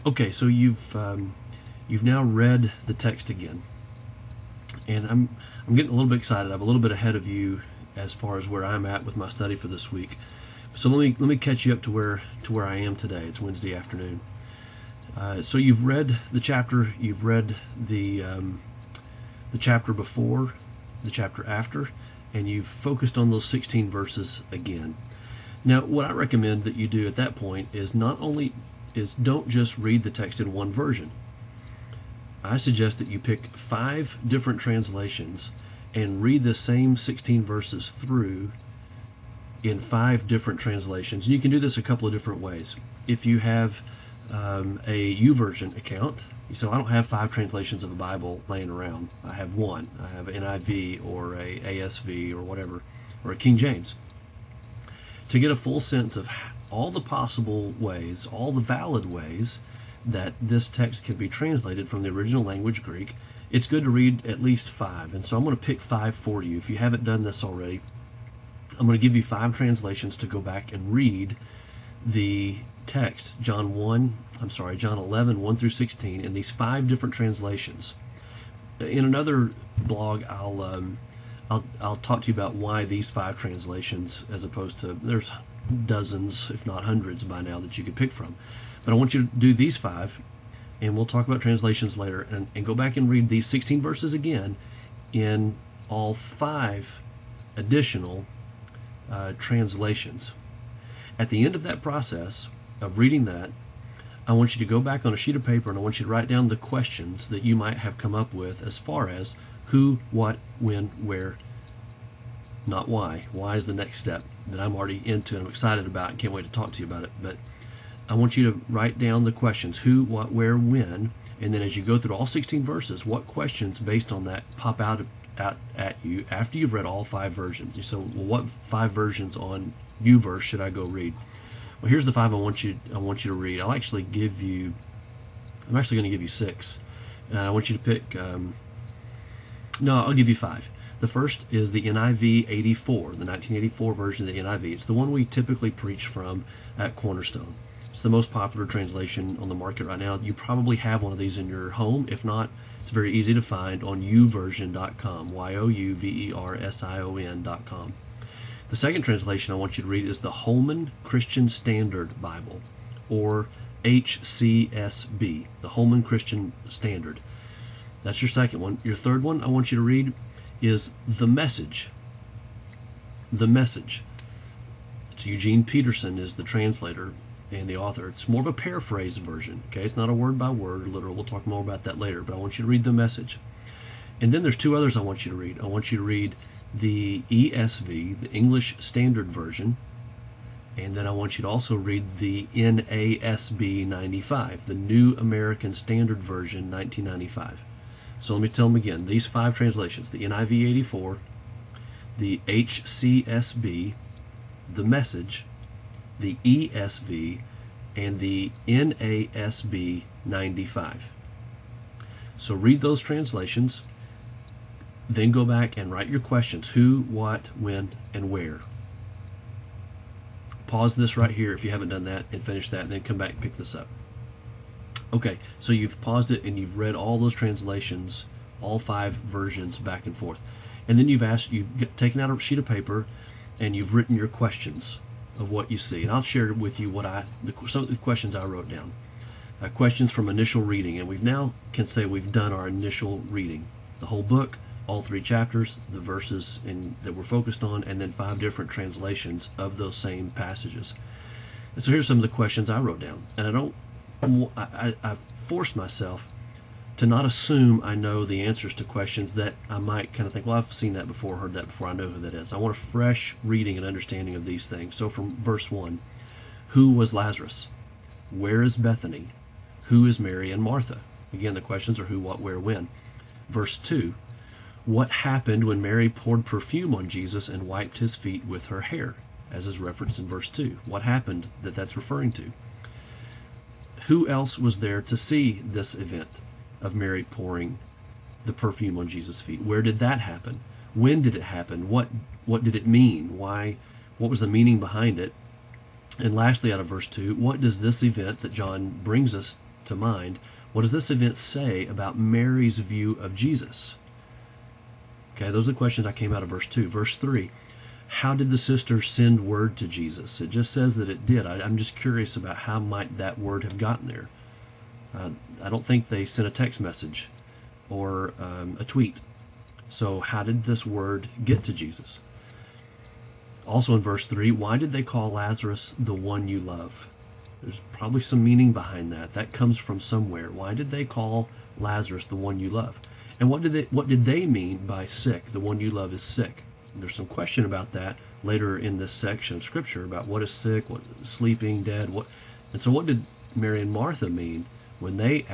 Okay, so you've now read the text again, and I'm getting a little bit excited. I'm a little bit ahead of you as far as where I'm at with my study for this week. So let me catch you up to where I am today. It's Wednesday afternoon. So you've read the chapter. You've read the chapter before, the chapter after, and you've focused on those 16 verses again. Now, what I recommend that you do at that point is don't just read the text in one version. I suggest that you pick 5 different translations and read the same 16 verses through in 5 different translations. And you can do this a couple of different ways. If you have a YouVersion account, so I don't have 5 translations of the Bible laying around. I have one. I have an NIV or a ASV or whatever, or a King James. To get a full sense of all the possible ways, all the valid ways that this text can be translated from the original language Greek, it's good to read at least 5. And so I'm going to pick 5 for you. If you haven't done this already, I'm going to give you 5 translations to go back and read the text, John 11, 1 through 16, in these 5 different translations. In another blog, I'll talk to you about why these 5 translations, as opposed to, there's dozens, if not hundreds by now, that you could pick from. But I want you to do these 5, and we'll talk about translations later, and go back and read these 16 verses again in all 5 additional translations. At the end of that process of reading that, I want you to go back on a sheet of paper and I want you to write down the questions that you might have come up with as far as who, what, when, where, not why. Why is the next step that I'm already into and I'm excited about and can't wait to talk to you about it. But I want you to write down the questions, who, what, where, when, and then as you go through all 16 verses, what questions based on that pop out at you after you've read all 5 versions. So, well, what 5 versions on YouVersion should I go read? Well, here's the 5 I want you to read. I'm actually going to give you 6. I want you to pick. No, I'll give you 5. The first is the NIV 84, the 1984 version of the NIV. It's the one we typically preach from at Cornerstone. It's the most popular translation on the market right now. You probably have one of these in your home. If not, it's very easy to find on youversion.com, youversion.com. The second translation I want you to read is the Holman Christian Standard Bible, or HCSB, the Holman Christian Standard. That's your second one. Your third one I want you to read is The Message. The Message. It's Eugene Peterson is the translator and the author. It's more of a paraphrase version. Okay, it's not a word by word literal. We'll talk more about that later, but I want you to read The Message. And then there's 2 others I want you to read. I want you to read the ESV, the English Standard Version, and then I want you to also read the NASB 95, the New American Standard Version 1995. So let me tell them again. These 5 translations, the NIV 84, the HCSB, the Message, the ESV, and the NASB 95. So read those translations, then go back and write your questions, who, what, when, and where. Pause this right here if you haven't done that and finish that, and then come back and pick this up. Okay, so you've paused it and you've read all those translations, all 5 versions back and forth. And then you've taken out a sheet of paper and you've written your questions of what you see. And I'll share with you some of the questions I wrote down. Questions from initial reading, and we've now can say we've done our initial reading. The whole book, all 3 chapters, the verses that we're focused on, and then 5 different translations of those same passages. And so here's some of the questions I wrote down. And I forced myself to not assume I know the answers to questions that I might kind of think, well, I've seen that before, heard that before, I know who that is. I want a fresh reading and understanding of these things. So from verse 1, who was Lazarus? Where is Bethany? Who is Mary and Martha? Again, the questions are who, what, where, when. Verse 2, what happened when Mary poured perfume on Jesus and wiped his feet with her hair, as is referenced in verse 2? What happened that's referring to? Who else was there to see this event of Mary pouring the perfume on Jesus' feet? Where did that happen? When did it happen? What did it mean? Why? What was the meaning behind it? And lastly, out of verse 2, what does this event that John brings us to mind. What does this event say about Mary's view of Jesus? Okay, those are the questions I came out of verse 2. Verse 3, how did the sister send word to Jesus? It just says that it did. I'm just curious about how might that word have gotten there. I don't think they sent a text message or a tweet. So how did this word get to Jesus? Also in verse 3, why did they call Lazarus the one you love? There's probably some meaning behind that. That comes from somewhere. Why did they call Lazarus the one you love? And what did they mean by sick? The one you love is sick. And there's some question about that later in this section of Scripture about what is sick, what is sleeping, dead, what. And so what did Mary and Martha mean when they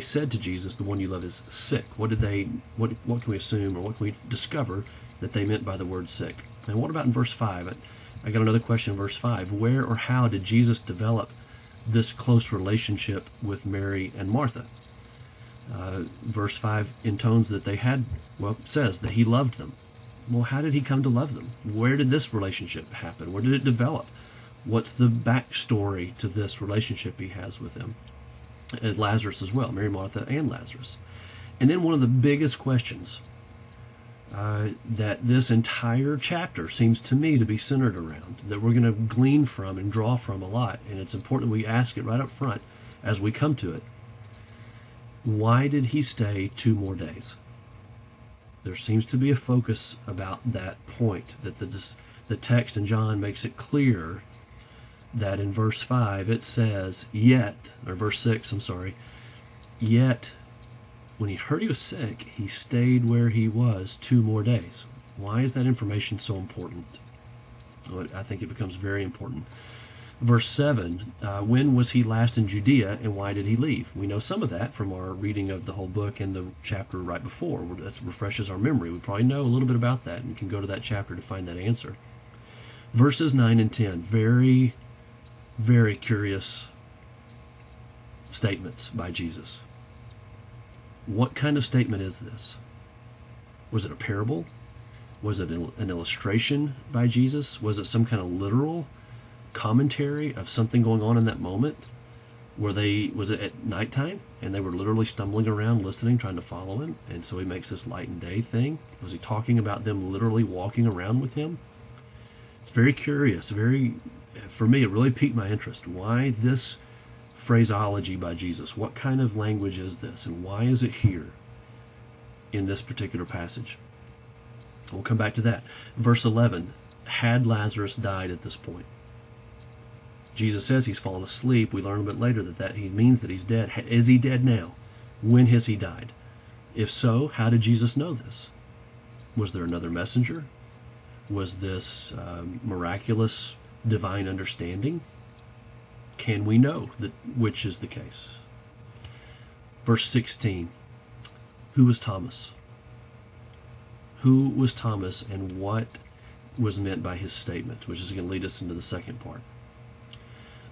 said to Jesus, the one you love is sick? What can we assume, or what can we discover that they meant by the word sick? And what about in verse 5? I got another question in verse 5. Where or how did Jesus develop this close relationship with Mary and Martha? Verse 5 intones that says that he loved them. Well, how did he come to love them? Where did this relationship happen? Where did it develop? What's the backstory to this relationship he has with them? And Lazarus as well, Mary, Martha, and Lazarus. And then one of the biggest questions that this entire chapter seems to me to be centered around, that we're going to glean from and draw from a lot, and it's important we ask it right up front as we come to it. Why did he stay 2 more days? There seems to be a focus about that point, that the text in John makes it clear that in verse 5 it says, verse 6, yet when he heard he was sick, he stayed where he was 2 more days. Why is that information so important? Well, I think it becomes very important. Verse 7, when was he last in Judea, and why did he leave? We know some of that from our reading of the whole book and the chapter right before. That refreshes our memory. We probably know a little bit about that and can go to that chapter to find that answer. Verses 9 and 10, very, very curious statements by Jesus. What kind of statement is this? Was it a parable? Was it an illustration by Jesus? Was it some kind of literal commentary of something going on in that moment? Was it at nighttime and they were literally stumbling around listening, trying to follow him, and so he makes this light and day thing? Was he talking about them literally walking around with him? It's very curious. For me, it really piqued my interest. Why this phraseology by Jesus? What kind of language is this, and why is it here in this particular passage? We'll come back to that. Verse 11, had Lazarus died at this point? Jesus says he's fallen asleep. We learn a bit later that he means that he's dead. Is he dead now? When has he died? If so, how did Jesus know this? Was there another messenger? Was this miraculous divine understanding? Can we know which is the case? Verse 16, who was Thomas? Who was Thomas, and what was meant by his statement, which is going to lead us into the second part.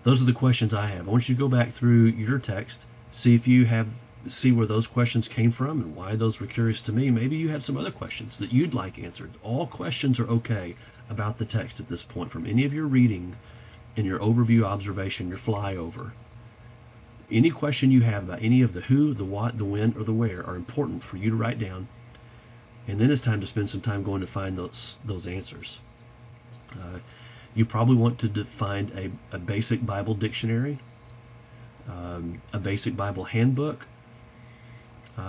Those are the questions I have. I want you to go back through your text, see where those questions came from and why those were curious to me. Maybe you have some other questions that you'd like answered. All questions are okay about the text at this point, from any of your reading and your overview observation, your flyover. Any question you have about any of the who, the what, the when, or the where are important for you to write down. And then it's time to spend some time going to find those answers. You probably want to find a basic Bible dictionary, a basic Bible handbook.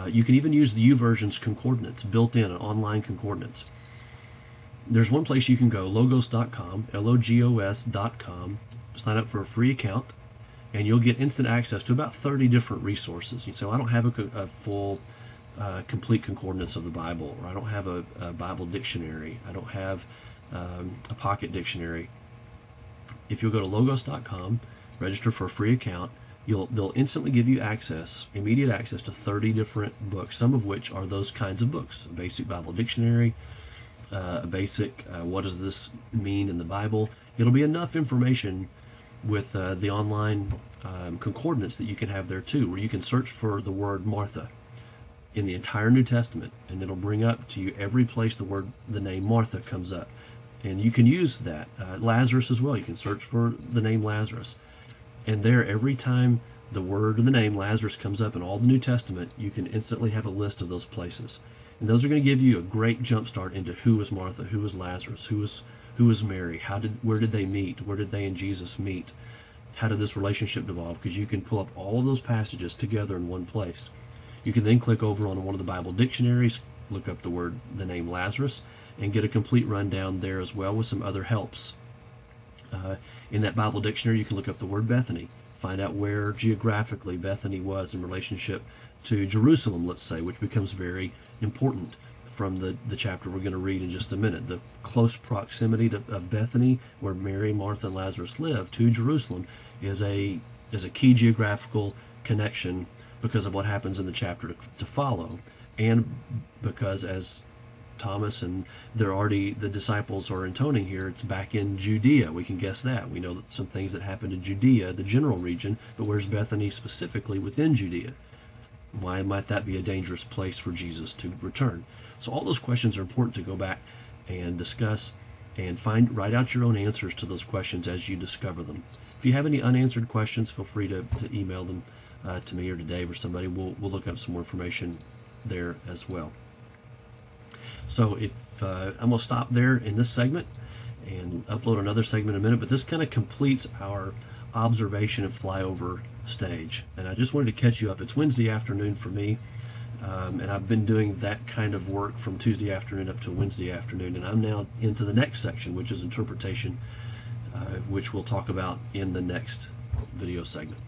You can even use the YouVersion's concordance, built-in, an online concordance. There's one place you can go, logos.com, logos.com, sign up for a free account, and you'll get instant access to about 30 different resources. You say, well, I don't have a full complete concordance of the Bible, or I don't have a Bible dictionary, I don't have a pocket dictionary. If you'll go to logos.com, register for a free account, they'll instantly give you immediate access to 30 different books, some of which are those kinds of books: a basic Bible dictionary, a basic what does this mean in the Bible. It'll be enough information with the online concordance that you can have there too, where you can search for the word Martha in the entire New Testament, and it'll bring up to you every place the name Martha comes up. And you can use that. Lazarus as well. You can search for the name Lazarus. And there, every time the word or the name Lazarus comes up in all the New Testament, you can instantly have a list of those places. And those are going to give you a great jump start into who was Martha, who was Lazarus, who was Mary, where did they meet, where did they and Jesus meet, how did this relationship develop? Because you can pull up all of those passages together in one place. You can then click over on one of the Bible dictionaries, look up the name Lazarus, and get a complete rundown there as well with some other helps. In that Bible dictionary, you can look up the word Bethany, find out where geographically Bethany was in relationship to Jerusalem, let's say, which becomes very important from the chapter we're going to read in just a minute. The close proximity of Bethany, where Mary, Martha, and Lazarus lived, to Jerusalem is a key geographical connection because of what happens in the chapter to follow, and because, as Thomas and the disciples are intoning here, it's back in Judea. We can guess that. We know that some things that happened in Judea, the general region, but where's Bethany specifically within Judea? Why might that be a dangerous place for Jesus to return? So all those questions are important to go back and discuss and write out your own answers to those questions as you discover them. If you have any unanswered questions, feel free to email them to me or to Dave or somebody. We'll look up some more information there as well. So I'm going to stop there in this segment and upload another segment in a minute, but this kind of completes our observation and flyover stage. And I just wanted to catch you up. It's Wednesday afternoon for me, and I've been doing that kind of work from Tuesday afternoon up to Wednesday afternoon, and I'm now into the next section, which is interpretation, which we'll talk about in the next video segment.